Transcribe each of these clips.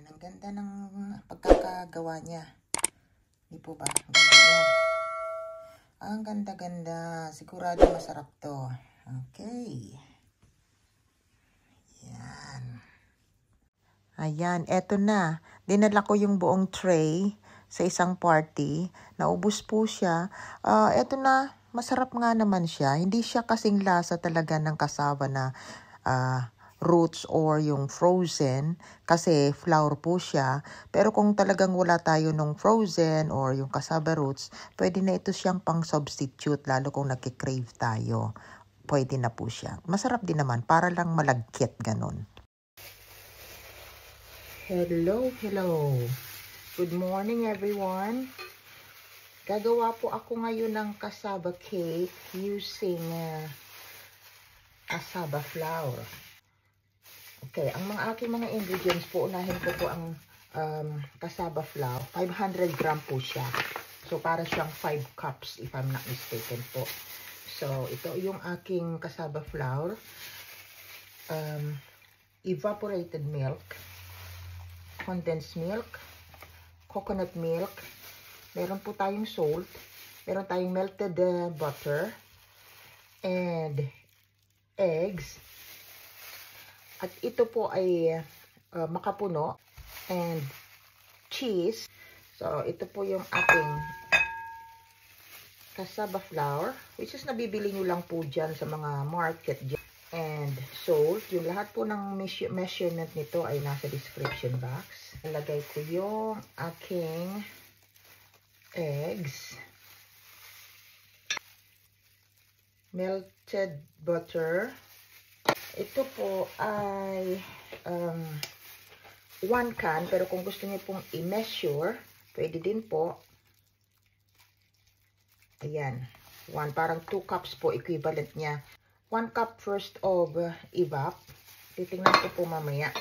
Ayan, ang ganda ng pagkakagawa niya. Di po ba? Ang ganda niya. Ang ganda-ganda. Sigurado masarap to. Okay. Ayan. Ayan, eto na. Dinala ko yung buong tray sa isang party. Naubos po siya. Eto na, masarap nga naman siya. Hindi siya kasing lasa talaga ng cassava na roots or yung frozen kasi flour po siya. Pero kung talagang wala tayo nung frozen or yung cassava roots, pwede na ito siyang pang substitute lalo kung nagki-crave tayo. Pwede na po siya. Masarap din naman para lang malagkit ganun. Hello. Good morning everyone. Gagawa po ako ngayon ng cassava cake using cassava flour. Okay, ang aking mga ingredients po, unahin ko po ang cassava flour. 500 gram po siya. So, para siyang 5 cups if I'm not mistaken po. So, ito yung aking cassava flour. Evaporated milk, condensed milk, coconut milk, meron po tayong salt, meron tayong melted butter, and eggs. At ito po ay makapuno and cheese. So, ito po yung ating cassava flour, which is nabibili nyo lang po dyan sa mga market dyan. And salt. Yung lahat po ng measurement nito ay nasa description box. Nalagay ko yung aking eggs, melted butter. Ito po ay 1 can, pero kung gusto niyo pong i-measure, pwede din po. Ayan, parang 2 cups po, equivalent niya. 1 cup first of evap. Titingnan ko po mamaya.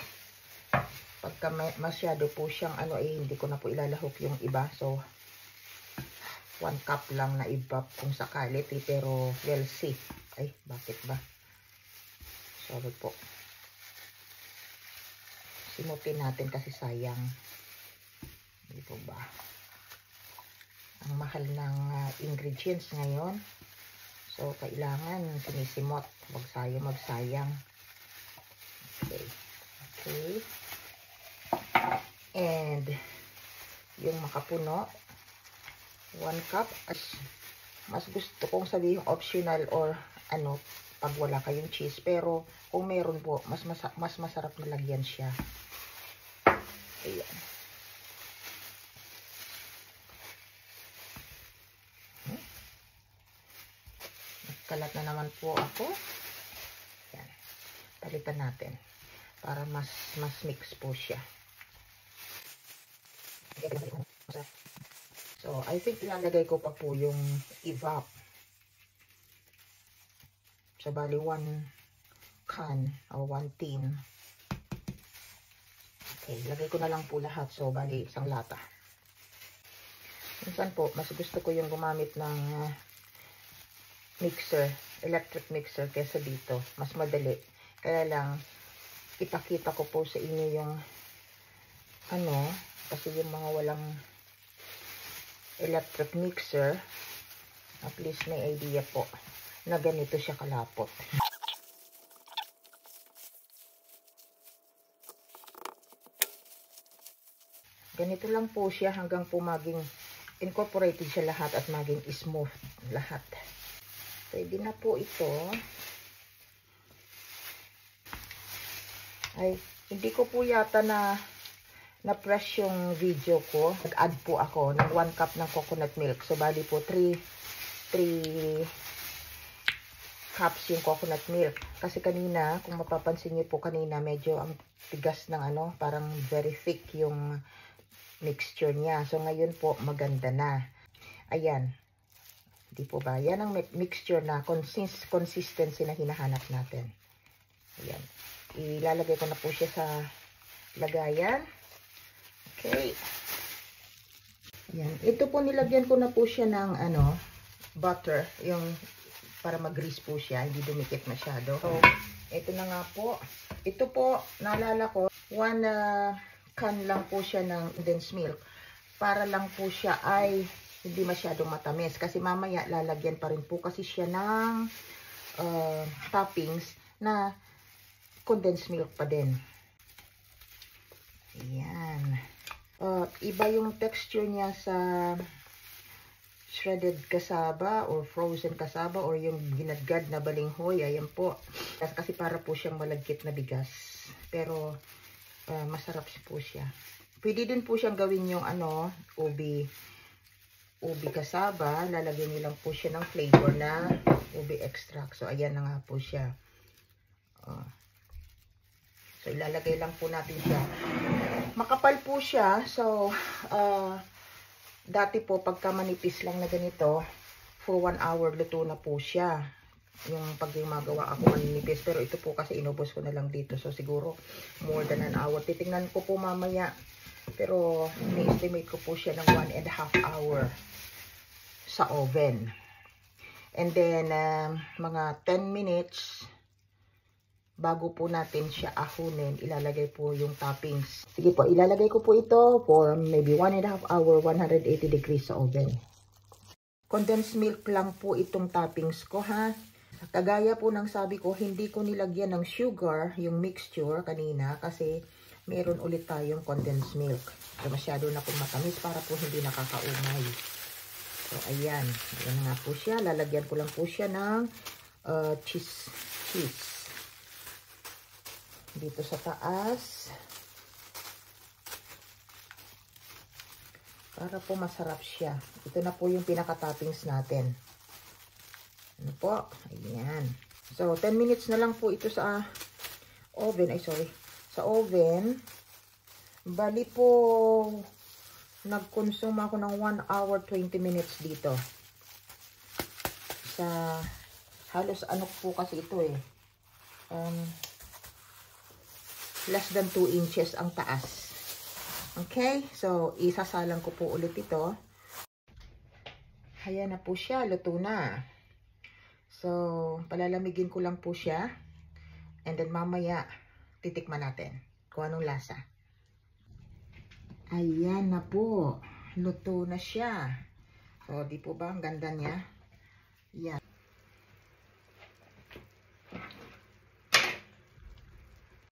Pagka masyado po siyang hindi ko na po ilalahok yung iba. So, 1 cup lang na evap kung sakali. Pero, well, see. Ay, bakit ba? Sorry po. Simutin natin kasi sayang. Hindi po ba? Ang mahal ng ingredients ngayon. So, kailangan sinisimot. Huwag tayo magsayang. Okay. And, yung makapuno, 1 cup. Mas gusto kong sabihin optional or pag wala kayong cheese. Pero, kung meron po, mas masarap na lagyan siya. Ayan. Kalat na naman po ako. Ayan. Palitan natin. Para mas mix po siya. So, I think ilalagay ko pa po yung evap. So, bali 1 can o 1 tin. Okay, lagay ko na lang po lahat. So, bali isang lata. Minsan po, mas gusto ko yung gumamit ng mixer, electric mixer kaysa dito. Mas madali. Kaya lang, ipakita ko po sa inyo yung kasi yung mga walang electric mixer, at least may idea po na ganito siya kalapot. Ganito lang po siya hanggang po maging incorporated siya lahat at maging smooth lahat. Pwede na po ito. Ay, hindi ko po yata na-press yung video ko. Nag-add po ako ng 1 cup ng coconut milk. So, bali po 3 cups yung coconut milk. Kasi kanina, kung mapapansin niyo po kanina, medyo ang tigas ng parang very thick yung mixture niya. So, ngayon po, maganda na. Ayan. Di po ba? Yan ang mixture na consistency na hinahanap natin. Ayan. Ilalagay ko na po siya sa lagayan. Okay. Ayan. Ito po, nilagyan ko na po siya ng butter. Yung para mag-grease po siya. Hindi dumikit masyado. So, ito na nga po. Ito po, naalala ko, 1 can lang po siya ng condensed milk para lang po siya ay hindi masyadong matamis. Kasi mamaya lalagyan pa rin po kasi siya ng toppings na condensed milk pa din. Ayan. Iba yung texture niya sa shredded cassava or frozen cassava or yung ginadgad na balinghoy. Ayan po. Kasi para po siyang malagkit na bigas. Pero masarap po siya. Pwede din po siyang gawin yung ubi cassava. Lalagyan niyo lang po siya ng flavor na ubi extract. So ayan na nga po siya. So ilalagay lang po natin siya. Makapal po siya. So dati po, pagka manipis lang na ganito, for 1 hour, luto na po siya. Yung pag magawa ako manipis. Pero ito po kasi inubos ko na lang dito. So, siguro, more than an hour. Titingnan ko po mamaya. Pero, ni-estimate ko po siya ng 1.5 hour sa oven. And then, mga 10 minutes, bago po natin siya ahunin, ilalagay po yung toppings. Sige po, ilalagay ko po ito for maybe 1.5 hour, 180 degrees sa oven. Condensed milk lang po itong toppings ko, ha. Kagaya po ng sabi ko, hindi ko nilagyan ng sugar, yung mixture kanina, kasi meron ulit tayong condensed milk. So, masyado na pong matamis para po hindi nakakaumay. So, ayan. Ayan na nga po siya. Lalagyan ko lang po siya ng cheese. Dito sa taas. Para po masarap siya. Ito na po yung pinaka-toppings natin. Ano po? Ayan. So, 10 minutes na lang po ito sa oven. Ay, sorry. Sa oven. Bali po, nag-consume ako ng 1 hour 20 minutes dito. Sa, halos ano po kasi ito eh. Less than 2 inches ang taas. Okay? So, isasalang ko po ulit ito. Ayan na po siya. Luto na. So, palalamigin ko lang po siya. And then, mamaya, titikman natin kung anong lasa. Ayan na po. Luto na siya. So, di po ba? Ang ganda niya. Yan.